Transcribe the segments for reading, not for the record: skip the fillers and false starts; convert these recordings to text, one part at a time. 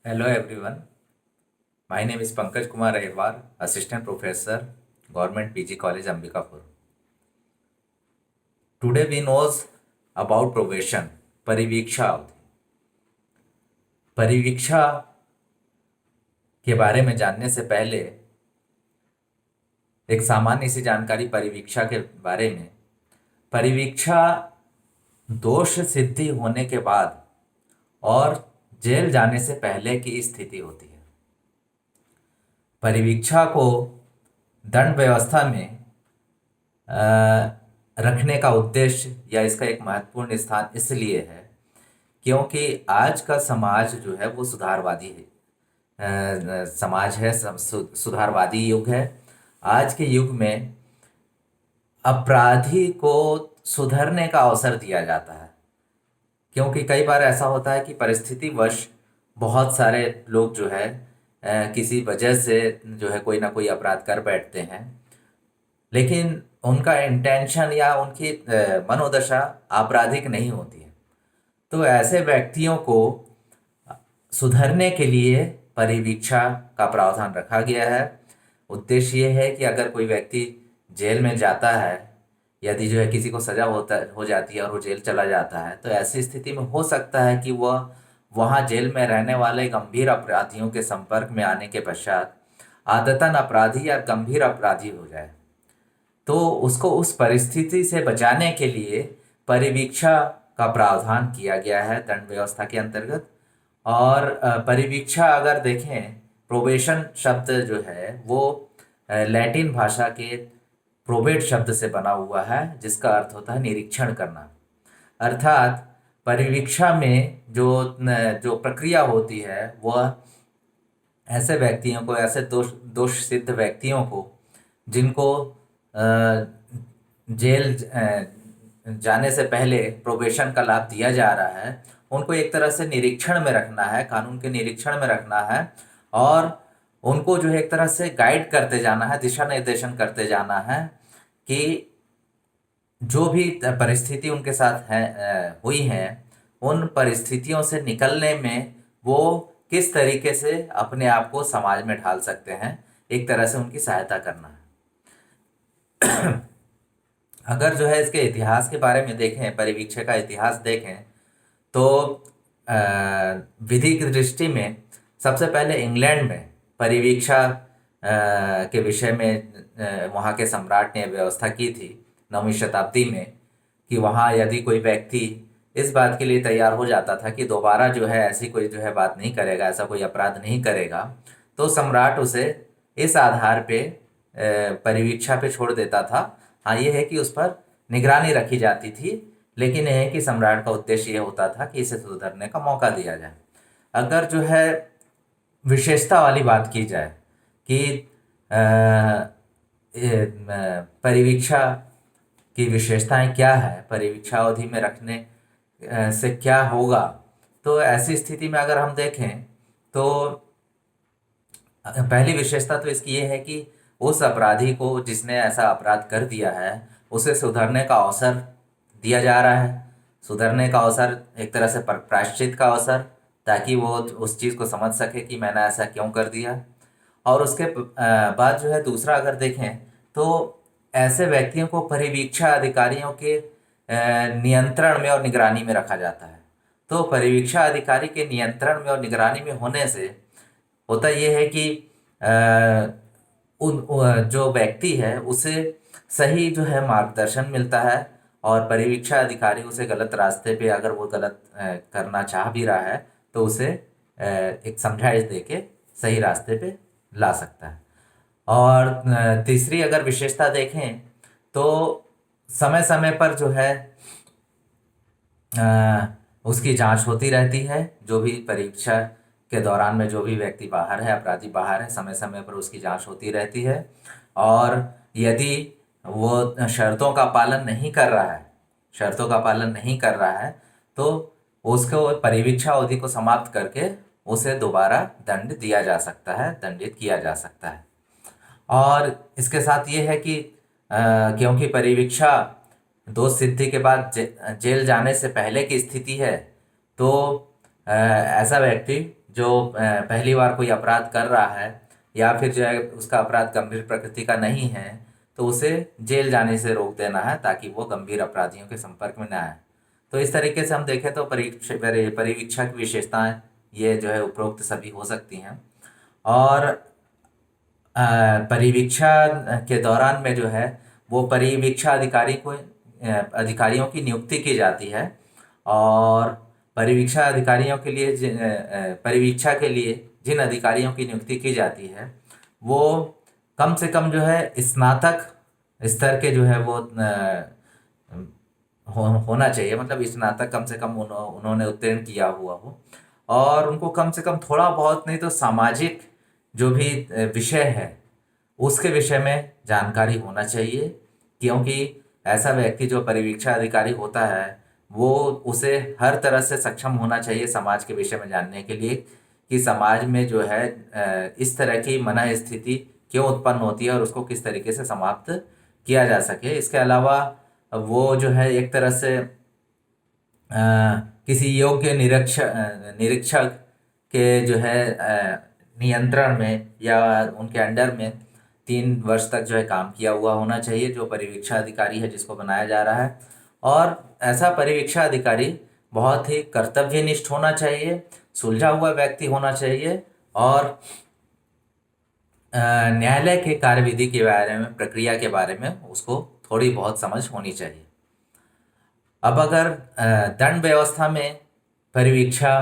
Hello everyone. My name is Pankaj Kumar Ahirwar, Assistant Professor, Government PG College, Ambikapur. Today we knows about probation, परिवीक्षा अवधि। परिवीक्षा के बारे में जानने से पहले एक सामान्य सी जानकारी परिवीक्षा के बारे में। परिवीक्षा दोष सिद्धि होने के बाद और जेल जाने से पहले की स्थिति होती है। परिवीक्षा को दंड व्यवस्था में रखने का उद्देश्य या इसका एक महत्वपूर्ण स्थान इसलिए है क्योंकि आज का समाज जो है वो सुधारवादी है। समाज है, सुधारवादी युग है। आज के युग में अपराधी को सुधरने का अवसर दिया जाता है, क्योंकि कई बार ऐसा होता है कि परिस्थितिवश बहुत सारे लोग जो है किसी वजह से जो है कोई ना कोई अपराध कर बैठते हैं, लेकिन उनका इंटेंशन या उनकी मनोदशा आपराधिक नहीं होती है। तो ऐसे व्यक्तियों को सुधरने के लिए परिवीक्षा का प्रावधान रखा गया है। उद्देश्य ये है कि अगर कोई व्यक्ति जेल में जाता है, यदि जो है किसी को सजा हो जाती है और वो जेल चला जाता है, तो ऐसी स्थिति में हो सकता है कि वह वहाँ जेल में रहने वाले गंभीर अपराधियों के संपर्क में आने के पश्चात आदतन अपराधी या गंभीर अपराधी हो जाए। तो उसको उस परिस्थिति से बचाने के लिए परिवीक्षा का प्रावधान किया गया है दंड व्यवस्था के अंतर्गत। और परिवीक्षा अगर देखें, प्रोबेशन शब्द जो है वो लैटिन भाषा के प्रोबेट शब्द से बना हुआ है, जिसका अर्थ होता है निरीक्षण करना। अर्थात परिवीक्षा में जो जो प्रक्रिया होती है वह ऐसे व्यक्तियों को, ऐसे दोष सिद्ध व्यक्तियों को जिनको जेल जाने से पहले प्रोबेशन का लाभ दिया जा रहा है, उनको एक तरह से निरीक्षण में रखना है, कानून के निरीक्षण में रखना है और उनको जो है एक तरह से गाइड करते जाना है, दिशा निर्देशन करते जाना है कि जो भी परिस्थिति उनके साथ है हुई है, उन परिस्थितियों से निकलने में वो किस तरीके से अपने आप को समाज में ढाल सकते हैं, एक तरह से उनकी सहायता करना है। अगर जो है इसके इतिहास के बारे में देखें, परिवीक्षा का इतिहास देखें, तो विधि की दृष्टि में सबसे पहले इंग्लैंड में परिवीक्षा के विषय में वहाँ के सम्राट ने व्यवस्था की थी 9वीं शताब्दी में, कि वहाँ यदि कोई व्यक्ति इस बात के लिए तैयार हो जाता था कि दोबारा जो है ऐसी कोई जो है बात नहीं करेगा, ऐसा कोई अपराध नहीं करेगा, तो सम्राट उसे इस आधार पे परिवीक्षा पे छोड़ देता था। हाँ, ये है कि उस पर निगरानी रखी जाती थी, लेकिन यह है कि सम्राट का उद्देश्य ये होता था कि इसे सुधरने का मौका दिया जाए। अगर जो है विशेषता वाली बात की जाए कि परिवीक्षा की विशेषताएं क्या है, परिवीक्षा अवधि में रखने से क्या होगा, तो ऐसी स्थिति में अगर हम देखें तो पहली विशेषता तो इसकी ये है कि उस अपराधी को, जिसने ऐसा अपराध कर दिया है, उसे सुधरने का अवसर दिया जा रहा है। सुधरने का अवसर, एक तरह से प्रायश्चित का अवसर, ताकि वो उस चीज़ को समझ सके कि मैंने ऐसा क्यों कर दिया। और उसके बाद जो है दूसरा अगर देखें तो ऐसे व्यक्तियों को परिवीक्षा अधिकारियों के नियंत्रण में और निगरानी में रखा जाता है। तो परिवीक्षा अधिकारी के नियंत्रण में और निगरानी में होने से होता ये है कि जो व्यक्ति है उसे सही जो है मार्गदर्शन मिलता है, और परिवीक्षा अधिकारी उसे गलत रास्ते पे, अगर वो गलत करना चाह भी रहा है, तो उसे एक समझाइश देके सही रास्ते पे ला सकता है। और तीसरी अगर विशेषता देखें तो समय समय पर जो है उसकी जांच होती रहती है। जो भी परीक्षा के दौरान में जो भी व्यक्ति बाहर है, अपराधी बाहर है, समय समय पर उसकी जांच होती रहती है। और यदि वो शर्तों का पालन नहीं कर रहा है, शर्तों का पालन नहीं कर रहा है, तो उसको परिवीक्षा अवधि को समाप्त करके उसे दोबारा दंड दिया जा सकता है, दंडित किया जा सकता है। और इसके साथ ये है कि क्योंकि परिवीक्षा दोष सिद्धि के बाद जेल जाने से पहले की स्थिति है, तो ऐसा व्यक्ति जो पहली बार कोई अपराध कर रहा है या फिर जो है उसका अपराध गंभीर प्रकृति का नहीं है, तो उसे जेल जाने से रोक देना है ताकि वो गंभीर अपराधियों के संपर्क में ना आए। तो इस तरीके से हम देखें तो परिवीक्षा की विशेषताएं ये जो है उपरोक्त सभी हो सकती हैं। और परिवीक्षा के दौरान में जो है वो परिवीक्षा अधिकारी को अधिकारियों की नियुक्ति की जाती है। और परिवीक्षा अधिकारियों के लिए परिवीक्षा के लिए जिन अधिकारियों की नियुक्ति की जाती है वो कम से कम जो है स्नातक स्तर के जो है वो होना चाहिए, मतलब स्नातक कम से कम उन्होंने उत्तीर्ण किया हुआ हो। और उनको कम से कम थोड़ा बहुत नहीं तो सामाजिक जो भी विषय है उसके विषय में जानकारी होना चाहिए, क्योंकि ऐसा व्यक्ति जो परिवीक्षा अधिकारी होता है वो उसे हर तरह से सक्षम होना चाहिए समाज के विषय में जानने के लिए कि समाज में जो है इस तरह की मन स्थिति क्यों उत्पन्न होती है और उसको किस तरीके से समाप्त किया जा सके। इसके अलावा वो जो है एक तरह से किसी योग्य निरीक्षक के जो है नियंत्रण में या उनके अंडर में 3 वर्ष तक जो है काम किया हुआ होना चाहिए, जो परिवीक्षा अधिकारी है जिसको बनाया जा रहा है। और ऐसा परिवीक्षा अधिकारी बहुत ही कर्तव्यनिष्ठ होना चाहिए, सुलझा हुआ व्यक्ति होना चाहिए और न्यायालय के कार्यविधि के बारे में, प्रक्रिया के बारे में उसको थोड़ी बहुत समझ होनी चाहिए। अब अगर दंड व्यवस्था में परिवीक्षा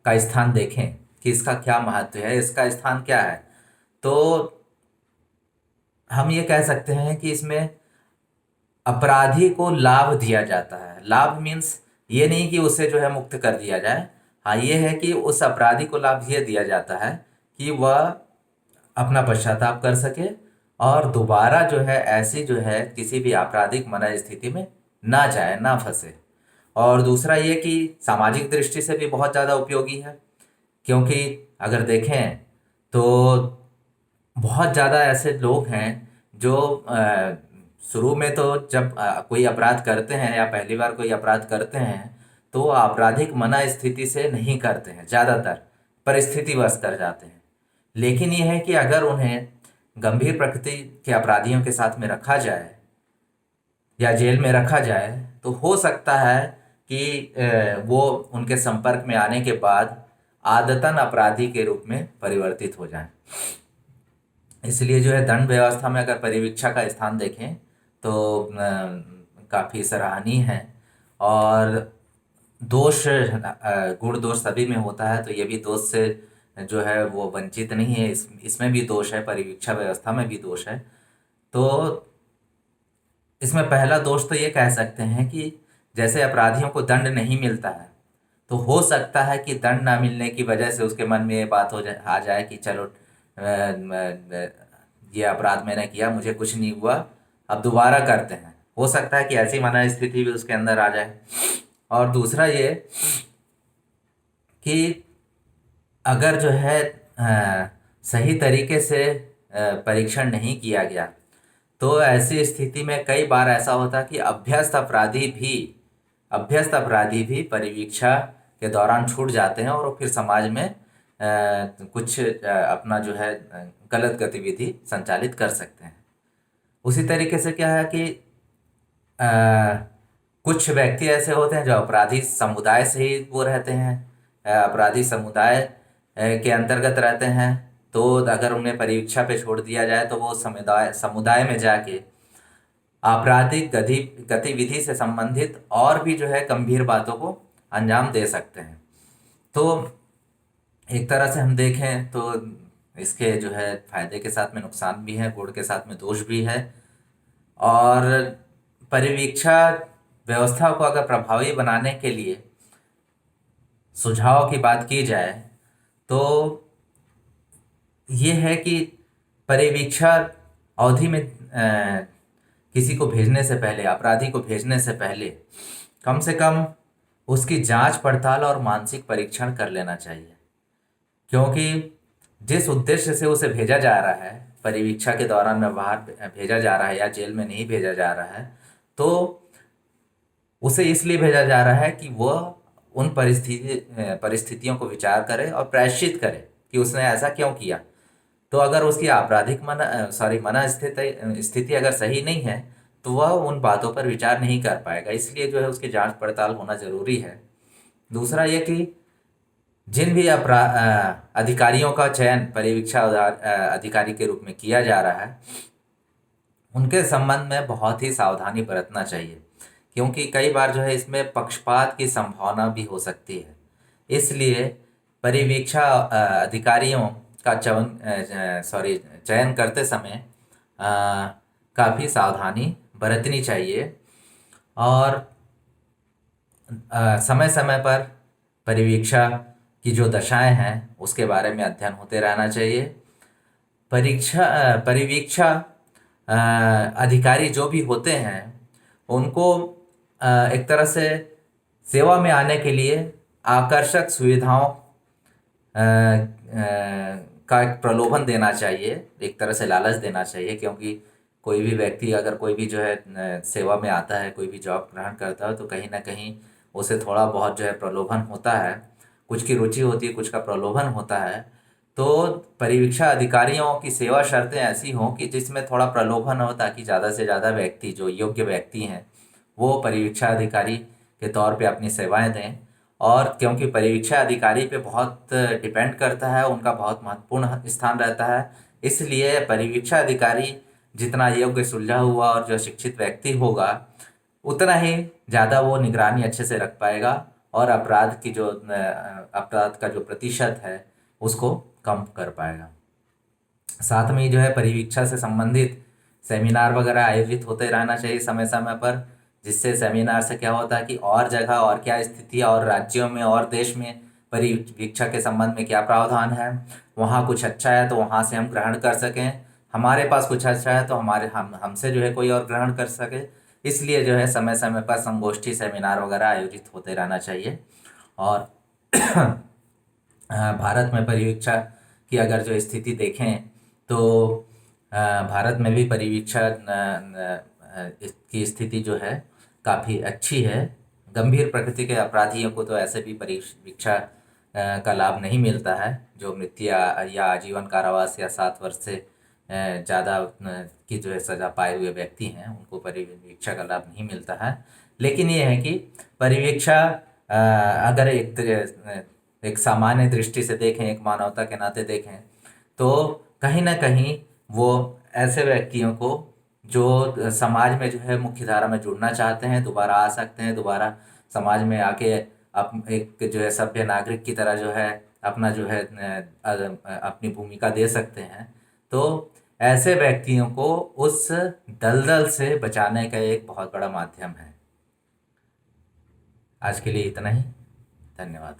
का स्थान देखें कि इसका क्या महत्व है, इसका स्थान क्या है, तो हम ये कह सकते हैं कि इसमें अपराधी को लाभ दिया जाता है। लाभ मीन्स ये नहीं कि उसे जो है मुक्त कर दिया जाए, हाँ ये है कि उस अपराधी को लाभ ये दिया जाता है कि वह अपना पश्चाताप कर सके और दोबारा जो है ऐसी जो है किसी भी आपराधिक मन स्थिति में ना जाए, ना फंसे। और दूसरा ये कि सामाजिक दृष्टि से भी बहुत ज़्यादा उपयोगी है, क्योंकि अगर देखें तो बहुत ज़्यादा ऐसे लोग हैं जो शुरू में तो जब कोई अपराध करते हैं या पहली बार कोई अपराध करते हैं तो आपराधिक मन स्थिति से नहीं करते हैं, ज़्यादातर परिस्थितिवश कर जाते हैं। लेकिन यह है कि अगर उन्हें गंभीर प्रकृति के अपराधियों के साथ में रखा जाए या जेल में रखा जाए तो हो सकता है कि वो उनके संपर्क में आने के बाद आदतन अपराधी के रूप में परिवर्तित हो जाएं। इसलिए जो है दंड व्यवस्था में अगर परिवीक्षा का स्थान देखें तो काफ़ी सराहनीय है। और दोष गुण दोष सभी में होता है, तो ये भी दोष से जो है वो वंचित नहीं है। इसमें भी दोष है, परिवीक्षा व्यवस्था में भी दोष है। तो इसमें पहला दोष तो ये कह सकते हैं कि जैसे अपराधियों को दंड नहीं मिलता है तो हो सकता है कि दंड ना मिलने की वजह से उसके मन में ये बात आ जाए कि चलो ये अपराध मैंने किया, मुझे कुछ नहीं हुआ, अब दोबारा करते हैं। हो सकता है कि ऐसी मन स्थिति भी उसके अंदर आ जाए। और दूसरा ये कि अगर जो है सही तरीके से परीक्षण नहीं किया गया तो ऐसी स्थिति में कई बार ऐसा होता है कि अभ्यस्त अपराधी भी परिवीक्षा के दौरान छूट जाते हैं और वो फिर समाज में कुछ अपना जो है गलत गतिविधि संचालित कर सकते हैं। उसी तरीके से क्या है कि अ, कुछ व्यक्ति ऐसे होते हैं जो अपराधी समुदाय से ही वो रहते हैं, अपराधी समुदाय के अंतर्गत रहते हैं। तो अगर उन्हें परीक्षा पे छोड़ दिया जाए तो वो समुदाय में जाके आपराधिक गतिविधि से संबंधित और भी जो है गंभीर बातों को अंजाम दे सकते हैं। तो एक तरह से हम देखें तो इसके जो है फायदे के साथ में नुकसान भी है, गुण के साथ में दोष भी है। और परिवीक्षा व्यवस्था को अगर प्रभावी बनाने के लिए सुझाव की बात की जाए तो ये है कि परिवीक्षा अवधि में किसी को भेजने से पहले, अपराधी को भेजने से पहले कम से कम उसकी जांच पड़ताल और मानसिक परीक्षण कर लेना चाहिए। क्योंकि जिस उद्देश्य से उसे भेजा जा रहा है, परिवीक्षा के दौरान में बाहर भेजा जा रहा है या जेल में नहीं भेजा जा रहा है, तो उसे इसलिए भेजा जा रहा है कि वह उन परिस्थितियों को विचार करे और प्रायश्चित करे कि उसने ऐसा क्यों किया। तो अगर उसकी आपराधिक मन स्थिति स्थिति अगर सही नहीं है तो वह उन बातों पर विचार नहीं कर पाएगा। इसलिए जो है उसकी जांच पड़ताल होना जरूरी है। दूसरा ये कि जिन भी अधिकारियों का चयन परिवीक्षा अधिकारी के रूप में किया जा रहा है उनके संबंध में बहुत ही सावधानी बरतना चाहिए, क्योंकि कई बार जो है इसमें पक्षपात की संभावना भी हो सकती है। इसलिए परिवीक्षा अधिकारियों का चयन करते समय काफ़ी सावधानी बरतनी चाहिए और समय समय पर परिवीक्षा की जो दशाएं हैं उसके बारे में अध्ययन होते रहना चाहिए। परिवीक्षा अधिकारी जो भी होते हैं उनको एक तरह से सेवा में आने के लिए आकर्षक सुविधाओं का एक प्रलोभन देना चाहिए, एक तरह से लालच देना चाहिए। क्योंकि कोई भी व्यक्ति अगर कोई भी जो है सेवा में आता है, कोई भी जॉब ग्रहण करता है तो कहीं ना कहीं उसे थोड़ा बहुत जो है प्रलोभन होता है, कुछ की रुचि होती है, कुछ का प्रलोभन होता है। तो परिवीक्षा अधिकारियों की सेवा शर्तें ऐसी हों कि जिसमें थोड़ा प्रलोभन हो, ताकि ज़्यादा से ज़्यादा व्यक्ति जो योग्य व्यक्ति हैं वो परिवीक्षा अधिकारी के तौर पे अपनी सेवाएं दें। और क्योंकि परिवीक्षा अधिकारी पे बहुत डिपेंड करता है, उनका बहुत महत्वपूर्ण स्थान रहता है, इसलिए परिवीक्षा अधिकारी जितना योग्य सुलझा हुआ और जो शिक्षित व्यक्ति होगा उतना ही ज़्यादा वो निगरानी अच्छे से रख पाएगा और अपराध का जो प्रतिशत है उसको कम कर पाएगा। साथ में ही जो है परिवीक्षा से संबंधित सेमिनार वगैरह आयोजित होते रहना चाहिए समय समय पर, जिससे सेमिनार से क्या होता है कि और जगह और क्या स्थिति है और राज्यों में और देश में परिवीक्षा के संबंध में क्या प्रावधान है, वहाँ कुछ अच्छा है तो वहाँ से हम ग्रहण कर सकें, हमारे पास कुछ अच्छा है तो हमसे जो है कोई और ग्रहण कर सके। इसलिए जो है समय समय पर संगोष्ठी सेमिनार वगैरह आयोजित होते रहना चाहिए। और भारत में परिवीक्षा की अगर जो स्थिति देखें तो भारत में भी परिवीक्षा की स्थिति जो है काफ़ी अच्छी है। गंभीर प्रकृति के अपराधियों को तो ऐसे भी परिवीक्षा का लाभ नहीं मिलता है। जो मृत्यु या आजीवन कारावास या 7 वर्ष से ज़्यादा की जो है सज़ा पाए हुए व्यक्ति हैं उनको परिवीक्षा का लाभ नहीं मिलता है। लेकिन ये है कि परिवीक्षा अगर एक सामान्य दृष्टि से देखें, एक मानवता के नाते देखें तो कहीं ना कहीं वो ऐसे व्यक्तियों को जो समाज में जो है मुख्य धारा में जुड़ना चाहते हैं दोबारा आ सकते हैं, दोबारा समाज में आके एक जो है सभ्य नागरिक की तरह जो है अपना जो है अपनी भूमिका दे सकते हैं। तो ऐसे व्यक्तियों को उस दलदल से बचाने का एक बहुत बड़ा माध्यम है। आज के लिए इतना ही। धन्यवाद।